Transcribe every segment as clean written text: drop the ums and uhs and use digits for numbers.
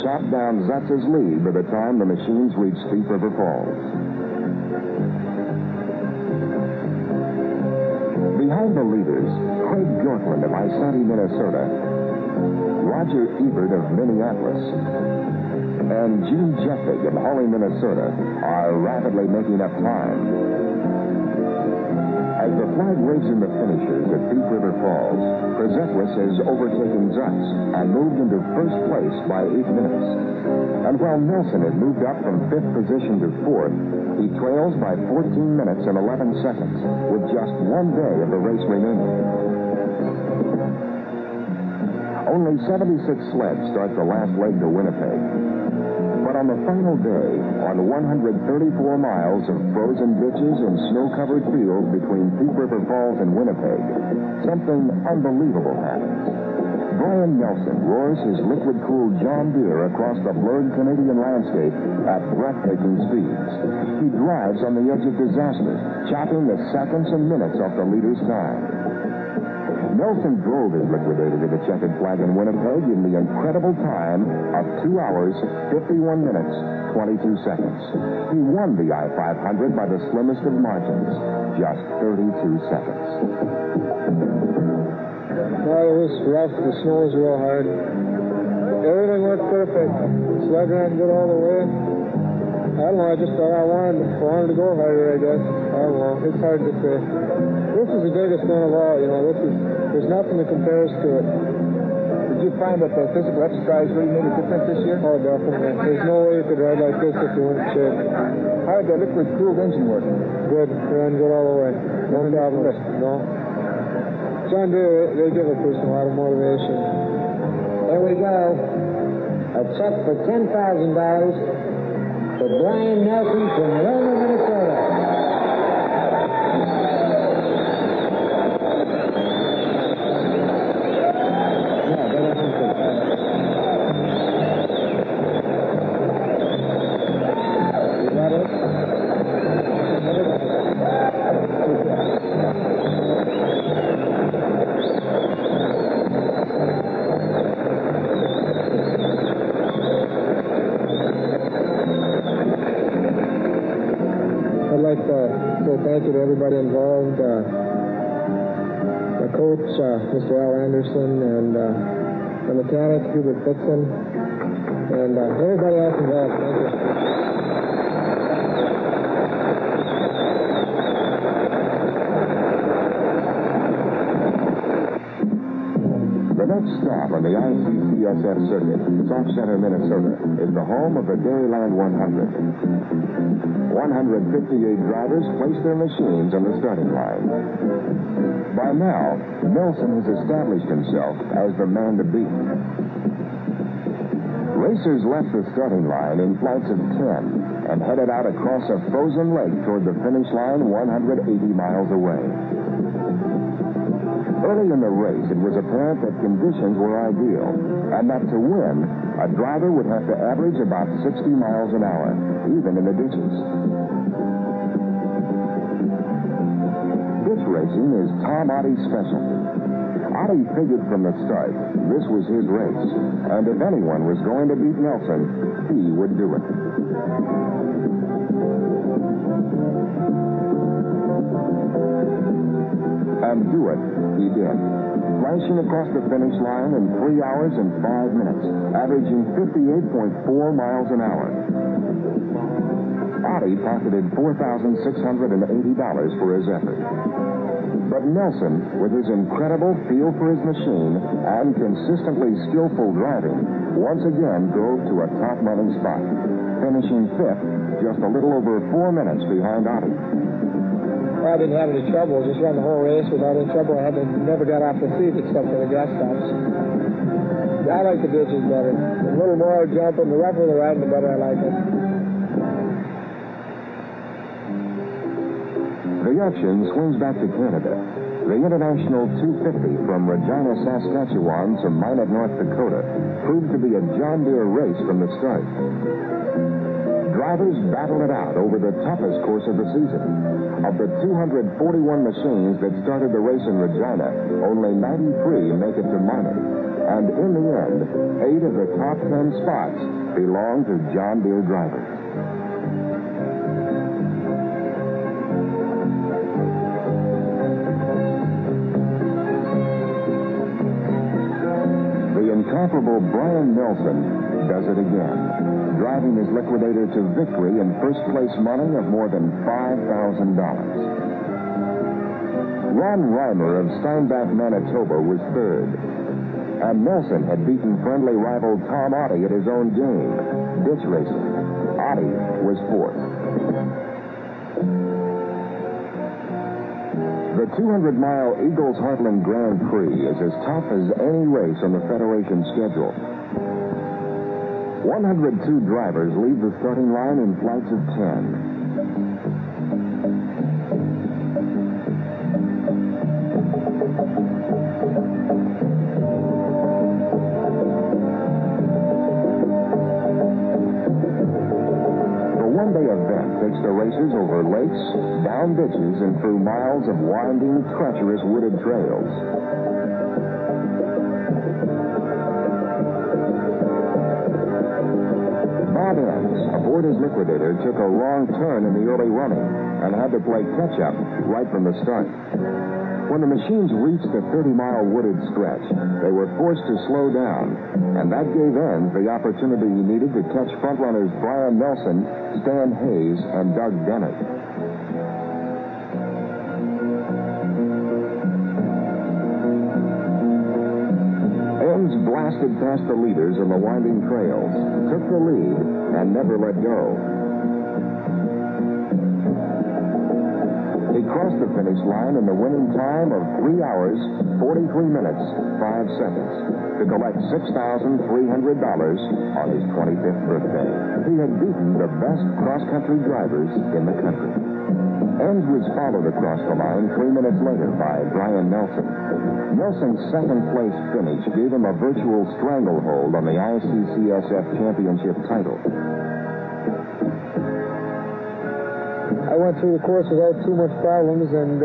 chopped down Zutz's lead by the time the machines reached Thief River Falls. Behind the leaders, Craig Bjorklund of Isanti, Minnesota, Roger Ebert of Minneapolis, and Gene Jeffig of Hawley, Minnesota, are rapidly making up time. As the flag waves in the finishers at Thief River Falls, Krzekwis has overtaken Zutz and moved into first place by 8 minutes. And while Nelson had moved up from 5th position to 4th, he trails by 14 minutes and 11 seconds, with just one day of the race remaining. Only 76 sleds start the last leg to Winnipeg. But on the final day, on 134 miles of frozen ditches and snow-covered fields between Thief River Falls and Winnipeg, something unbelievable happens. Brian Nelson roars his liquid-cooled John Deere across the blurred Canadian landscape at breathtaking speeds. He drives on the edge of disaster, chopping the seconds and minutes off the leader's time. Nelson drove his liquidator to the checkered flag in Winnipeg in the incredible time of 2 hours, 51 minutes, 22 seconds. He won the I500 by the slimmest of margins, just 32 seconds. Well, it was rough. The snow was real hard. Everything worked perfect. Sled ran good all the way. I don't know, I just thought I wanted to go harder, I guess. I don't know. It's hard to say. This is the biggest one of all, you know. There's nothing that compares to it. Did you find that the physical exercise really made a difference this year? Oh, definitely. There's no way you could ride like this if you weren't in shape. How did the liquid-cooled engine work? Good. Ran good all the way. No problems. No. John Deere, they give a person a lot of motivation. Here we go. A check for $10,000 to Brian Nelson from Roma, Minnesota. I'd like to say thank you to everybody involved, the coach, Mr. Al Anderson, and the mechanic, Hubert Fixon, and everybody else involved. Thank you. The next stop on the ICCSF circuit, Sauk Center, Minnesota, is the home of the Dairyland 100. 158 drivers place their machines on the starting line. By now, Nelson has established himself as the man to beat. Racers left the starting line in flights of 10 and headed out across a frozen lake toward the finish line 180 miles away. Early in the race, it was apparent that conditions were ideal, and that to win, a driver would have to average about 60 miles an hour, even in the ditches. Ditch racing is Tom Otte's specialty. Otte figured from the start this was his race, and if anyone was going to beat Nelson, he would do it. And do it he did, flashing across the finish line in 3 hours and 5 minutes, averaging 58.4 miles an hour. Otte pocketed $4,680 for his effort. But Nelson, with his incredible feel for his machine and consistently skillful driving, once again drove to a top-running spot, finishing 5th, just a little over 4 minutes behind Otte. I didn't have any trouble. Just ran the whole race without any trouble. I never got off the seat except for the gas stops. I like the ditches better. A little more jumping. The rougher the riding, the better I like it. The action swings back to Canada. The International 250 from Regina, Saskatchewan to Minot, North Dakota proved to be a John Deere race from the start. Drivers battle it out over the toughest course of the season. Of the 241 machines that started the race in Regina, only 93 make it to Minot. And in the end, 8 of the top 10 spots belong to John Deere drivers. The incomparable Brian Nelson does it again, driving his liquidator to victory in first-place money of more than $5,000. Ron Reimer of Steinbach, Manitoba was third, and Nelson had beaten friendly rival Tom Otte at his own game, ditch racing. Otte was fourth. The 200-mile Eagles Heartland Grand Prix is as tough as any race on the Federation schedule. 102 drivers leave the starting line in flights of 10. One-day event takes the racers over lakes, down ditches, and through miles of winding, treacherous wooded trails. Bob Enns, aboard his liquidator, took a wrong turn in the early running and had to play catch-up right from the start. When the machines reached the 30-mile wooded stretch, they were forced to slow down, and that gave Enns the opportunity he needed to catch frontrunners Brian Nelson, Stan Hayes, and Doug Dennett. Enns blasted past the leaders on the winding trails, took the lead, and never let go. He crossed the finish line in the winning time of 3 hours, 43 minutes, 5 seconds to collect $6,300 on his 25th birthday. He had beaten the best cross-country drivers in the country. Enns was followed across the line 3 minutes later by Brian Nelson. Nelson's second-place finish gave him a virtual stranglehold on the ICCSF championship title. I went through the course without too much problems and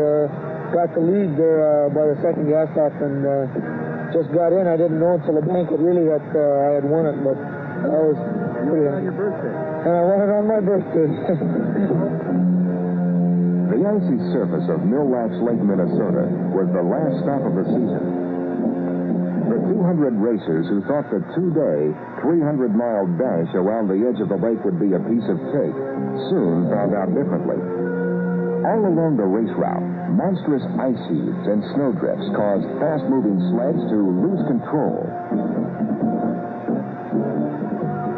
got the lead there by the second gas off and just got in. I didn't know until the banquet really that I had won it, but I was pretty happy. On your birthday. And I won it on my birthday. The icy surface of Mill Latch Lake, Minnesota was the last stop of the season. The 200 racers who thought the 2-day, 300-mile dash around the edge of the lake would be a piece of cake soon found out differently. All along the race route, monstrous ice heaves and snowdrifts caused fast-moving sleds to lose control.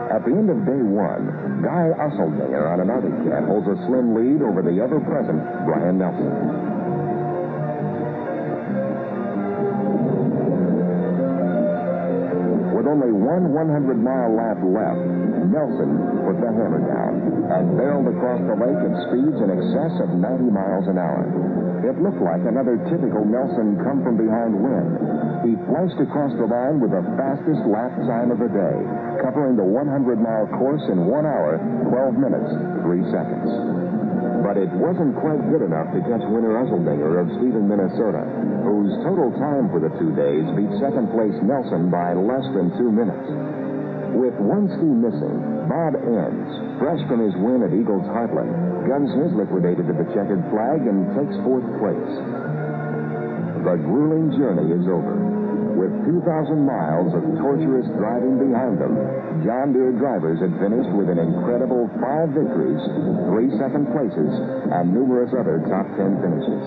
At the end of day one, Guy Usseldinger on an Arctic Cat holds a slim lead over the ever-present Brian Nelson. With only one 100-mile lap left, Nelson put the hammer down and barreled across the lake at speeds in excess of 90 miles an hour. It looked like another typical Nelson come-from-behind win. He flashed across the line with the fastest lap time of the day, covering the 100-mile course in 1 hour, 12 minutes, 3 seconds. But it wasn't quite good enough to catch winner Usseldinger of Stephen, Minnesota, whose total time for the 2 days beat second-place Nelson by less than 2 minutes. With one ski missing, Bob Enns, fresh from his win at Eagles Heartland, guns his liquidator to the checkered flag and takes 4th place. The grueling journey is over. With 2,000 miles of torturous driving behind them, John Deere drivers had finished with an incredible 5 victories, 3 second places, and numerous other top 10 finishes.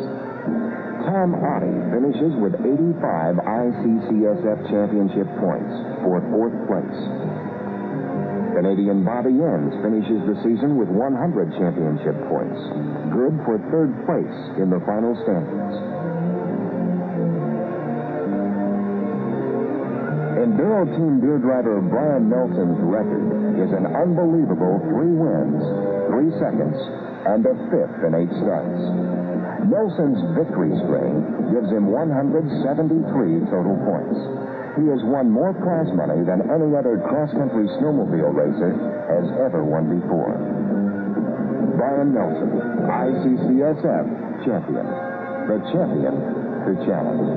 Tom Otte finishes with 85 ICCSF championship points for 4th place. Canadian Bobby Enns finishes the season with 100 championship points, good for 3rd place in the final standings. Enduro Team Deere driver Brian Nelson's record is an unbelievable 3 wins, 3 seconds, and a 5th in 8 starts. Nelson's victory string gives him 173 total points. He has won more prize money than any other cross-country snowmobile racer has ever won before. Brian Nelson, ICCSF champion. The champion to challenge.